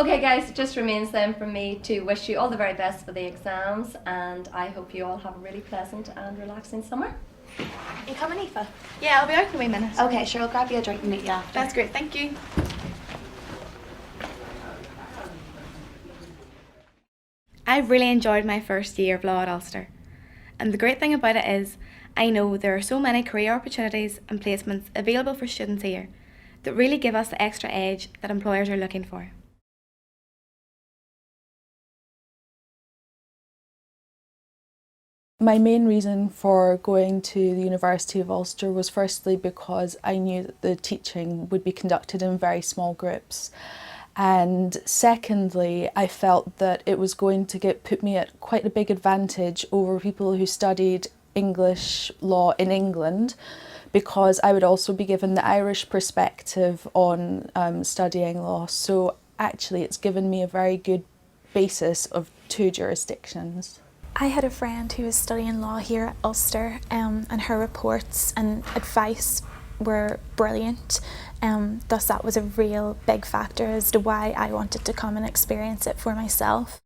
Okay guys, it just remains then for me to wish you all the very best for the exams, and I hope you all have a really pleasant and relaxing summer. You coming, Aoife? Yeah, I'll be out in a wee minute. Okay, sure, I'll grab you a drink and meet you after. That's great, thank you. I've really enjoyed my first year of law at Ulster. And the great thing about it is, I know there are so many career opportunities and placements available for students here that really give us the extra edge that employers are looking for. My main reason for going to the University of Ulster was firstly because I knew that the teaching would be conducted in very small groups. And secondly, I felt that it was going to put me at quite a big advantage over people who studied English law in England, because I would also be given the Irish perspective on studying law. So actually it's given me a very good basis of two jurisdictions. I had a friend who was studying law here at Ulster, and her reports and advice were brilliant. Thus that was a real big factor as to why I wanted to come and experience it for myself.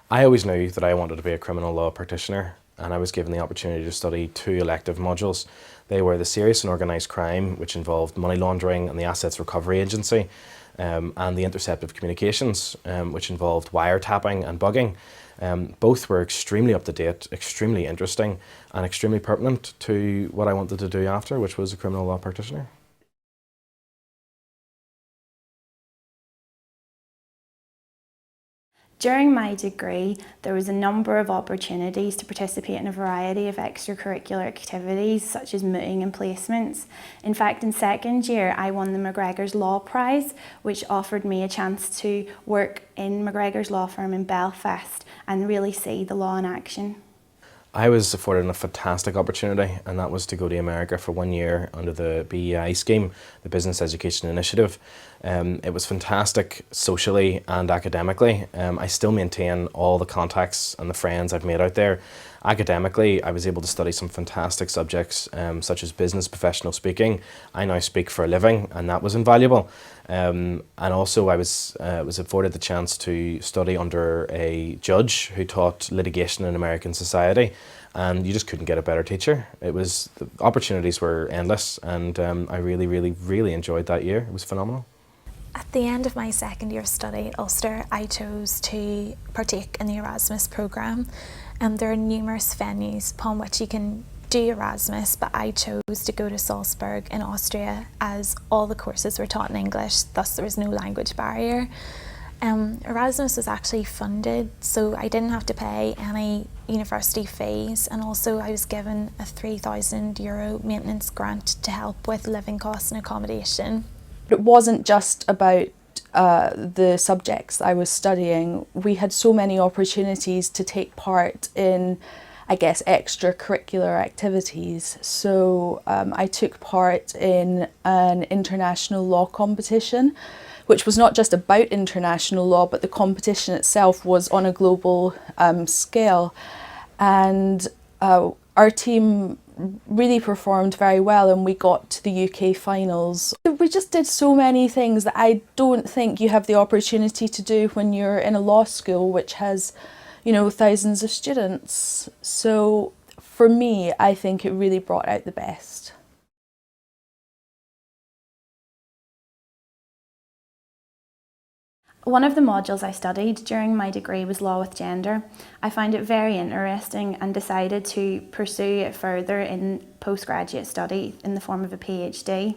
I always knew that I wanted to be a criminal law practitioner, and I was given the opportunity to study two elective modules. They were the Serious and Organised Crime, which involved money laundering and the Assets Recovery Agency, and the Interceptive Communications, which involved wiretapping and bugging. Both were extremely up to date, extremely interesting, and extremely pertinent to what I wanted to do after, which was a criminal law practitioner. During my degree, there was a number of opportunities to participate in a variety of extracurricular activities, such as mooting and placements. In fact, in second year, I won the McGregor's Law Prize, which offered me a chance to work in McGregor's law firm in Belfast and really see the law in action. I was afforded a fantastic opportunity, and that was to go to America for 1 year under the BEI scheme, the Business Education Initiative. It was fantastic socially and academically. I still maintain all the contacts and the friends I've made out there. Academically, I was able to study some fantastic subjects such as business professional speaking. I now speak for a living, and that was invaluable. And also I was afforded the chance to study under a judge who taught litigation in American society, and you just couldn't get a better teacher. The opportunities were endless, and I really enjoyed that year. It was phenomenal. At the end of my second year of study at Ulster, I chose to partake in the Erasmus programme. There are numerous venues upon which you can do Erasmus, but I chose to go to Salzburg in Austria as all the courses were taught in English, thus there was no language barrier. Erasmus was actually funded, so I didn't have to pay any university fees, and also I was given a €3,000 maintenance grant to help with living costs and accommodation. It wasn't just about the subjects I was studying. We had so many opportunities to take part in, I guess, extracurricular activities. So I took part in an international law competition, which was not just about international law, but the competition itself was on a global scale. And our team really performed very well, and we got to the UK finals. We just did so many things that I don't think you have the opportunity to do when you're in a law school which has, you know, thousands of students. So for me, I think it really brought out the best. One of the modules I studied during my degree was Law with Gender. I found it very interesting and decided to pursue it further in postgraduate study in the form of a PhD.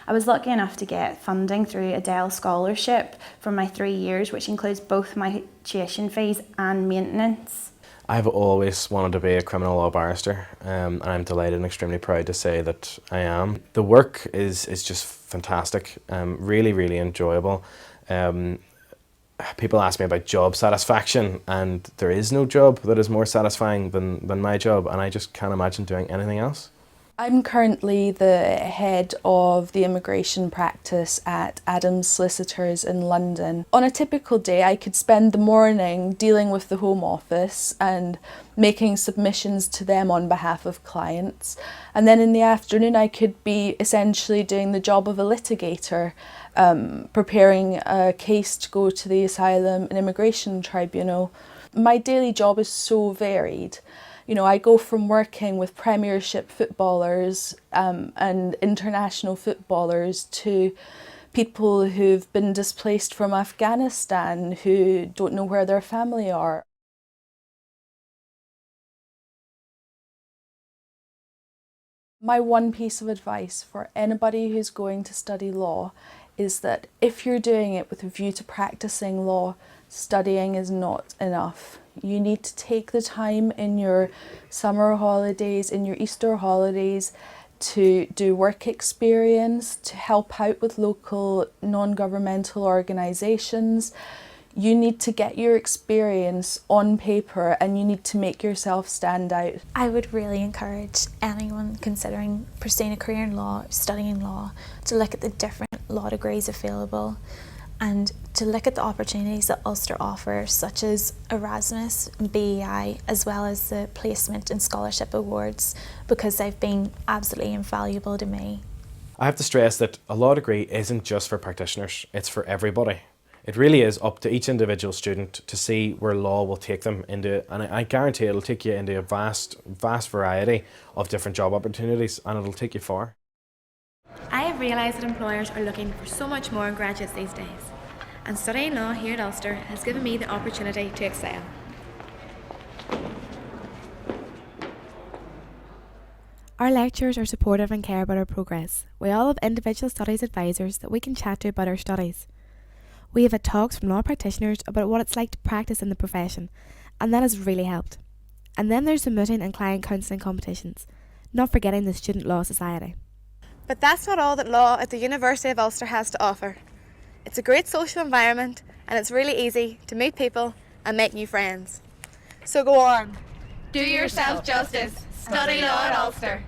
I was lucky enough to get funding through a Dell scholarship for my 3 years, which includes both my tuition fees and maintenance. I've always wanted to be a criminal law barrister, and I'm delighted and extremely proud to say that I am. The work is just fantastic, really enjoyable. People ask me about job satisfaction, and there is no job that is more satisfying than my job, and I just can't imagine doing anything else. I'm currently the head of the immigration practice at Adams Solicitors in London. On a typical day, I could spend the morning dealing with the Home Office and making submissions to them on behalf of clients. And then in the afternoon, I could be essentially doing the job of a litigator, preparing a case to go to the Asylum and Immigration Tribunal. My daily job is so varied. You know, I go from working with Premiership footballers and international footballers to people who've been displaced from Afghanistan who don't know where their family are. My one piece of advice for anybody who's going to study law is that if you're doing it with a view to practicing law, studying is not enough. You need to take the time in your summer holidays, in your Easter holidays, to do work experience, to help out with local non-governmental organisations. You need to get your experience on paper and you need to make yourself stand out. I would really encourage anyone considering pursuing a career in law, studying law, to look at the different law degrees available and to look at the opportunities that Ulster offers, such as Erasmus and BEI, as well as the placement and scholarship awards, because they've been absolutely invaluable to me. I have to stress that a law degree isn't just for practitioners, it's for everybody. It really is up to each individual student to see where law will take them into, and I guarantee it'll take you into a vast variety of different job opportunities, and it'll take you far. I have realised that employers are looking for so much more in graduates these days, and studying law here at Ulster has given me the opportunity to excel. Our lecturers are supportive and care about our progress. We all have individual studies advisors that we can chat to about our studies. We have had talks from law practitioners about what it's like to practice in the profession, and that has really helped. And then there's the mooting and client counselling competitions, not forgetting the Student Law Society. But that's not all that law at the University of Ulster has to offer. It's a great social environment and it's really easy to meet people and make new friends. So go on. Do yourself justice. Study law at Ulster.